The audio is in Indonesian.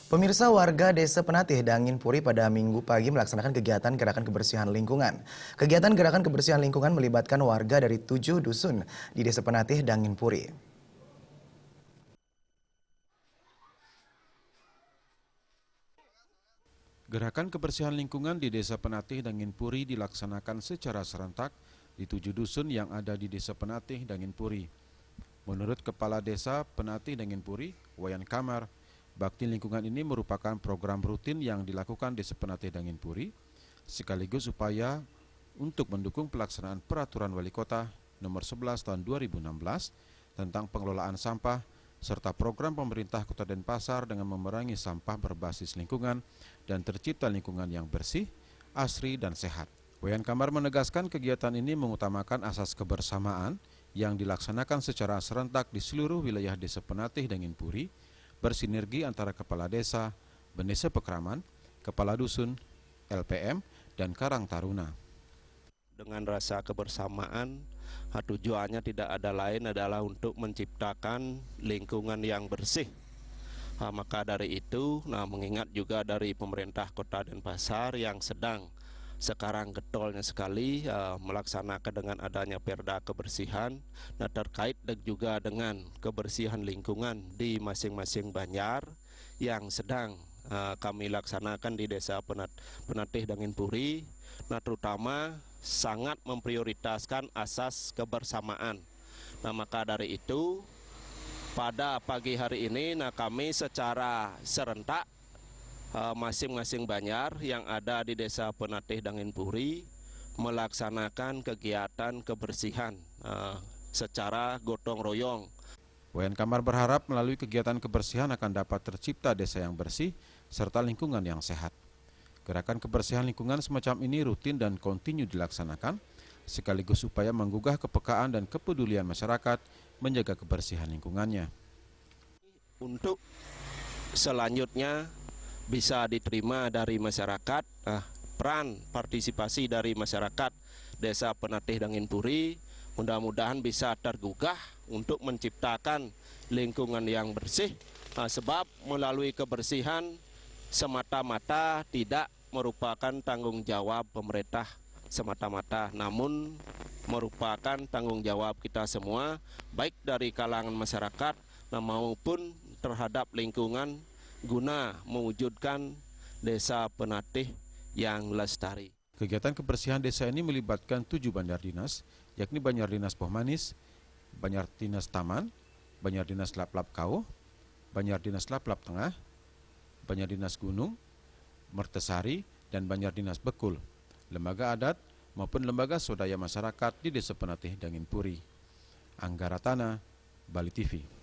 Pemirsa, warga Desa Penatih, Dangin Puri pada Minggu pagi melaksanakan kegiatan gerakan kebersihan lingkungan. Kegiatan gerakan kebersihan lingkungan melibatkan warga dari 7 dusun di Desa Penatih, Dangin Puri. Gerakan kebersihan lingkungan di Desa Penatih, Dangin Puri dilaksanakan secara serentak di 7 dusun yang ada di Desa Penatih, Dangin Puri. Menurut Kepala Desa Penatih, Dangin Puri, Wayan Kamar, bakti lingkungan ini merupakan program rutin yang dilakukan Desa Penatih, Dangin Puri, sekaligus upaya untuk mendukung pelaksanaan Peraturan Wali Kota Nomor 11 Tahun 2016 tentang pengelolaan sampah serta program pemerintah Kota Denpasar dengan memerangi sampah berbasis lingkungan dan tercipta lingkungan yang bersih, asri, dan sehat. Wayan Kamar menegaskan kegiatan ini mengutamakan asas kebersamaan yang dilaksanakan secara serentak di seluruh wilayah Desa Penatih, Dangin Puri, bersinergi antara Kepala Desa, Bendesa Pekraman, Kepala Dusun, LPM, dan Karang Taruna. Dengan rasa kebersamaan, tujuannya tidak ada lain adalah untuk menciptakan lingkungan yang bersih. Maka dari itu, mengingat juga dari pemerintah Kota Denpasar yang sedang sekarang getolnya sekali melaksanakan dengan adanya Perda kebersihan, terkait juga dengan kebersihan lingkungan di masing-masing banjar yang sedang kami laksanakan di Desa Penatih, Dangin Puri, terutama sangat memprioritaskan asas kebersamaan. Maka dari itu pada pagi hari ini kami secara serentak masing-masing banjar yang ada di Desa Penatih, Dangin Puri melaksanakan kegiatan kebersihan secara gotong royong. Wayan Kamar berharap melalui kegiatan kebersihan akan dapat tercipta desa yang bersih serta lingkungan yang sehat. Gerakan kebersihan lingkungan semacam ini rutin dan kontinu dilaksanakan, sekaligus upaya menggugah kepekaan dan kepedulian masyarakat menjaga kebersihan lingkungannya. Untuk selanjutnya bisa diterima dari masyarakat, peran partisipasi dari masyarakat Desa Penatih, Dangin Puri mudah-mudahan bisa tergugah untuk menciptakan lingkungan yang bersih, sebab melalui kebersihan semata-mata tidak merupakan tanggung jawab pemerintah semata-mata, namun merupakan tanggung jawab kita semua, baik dari kalangan masyarakat maupun terhadap lingkungan, guna mewujudkan Desa Penatih yang lestari. Kegiatan kebersihan desa ini melibatkan 7 banjar dinas, yakni Banjar Dinas Pohmanis, Banjar Dinas Taman, Banjar Dinas Laplap Kau, Banjar Dinas Laplap Tengah, Banjar Dinas Gunung, Mertesari, dan Banjar Dinas Bekul, lembaga adat maupun lembaga swadaya masyarakat di Desa Penatih, Dangin Puri. Angga Ratana, Bali TV.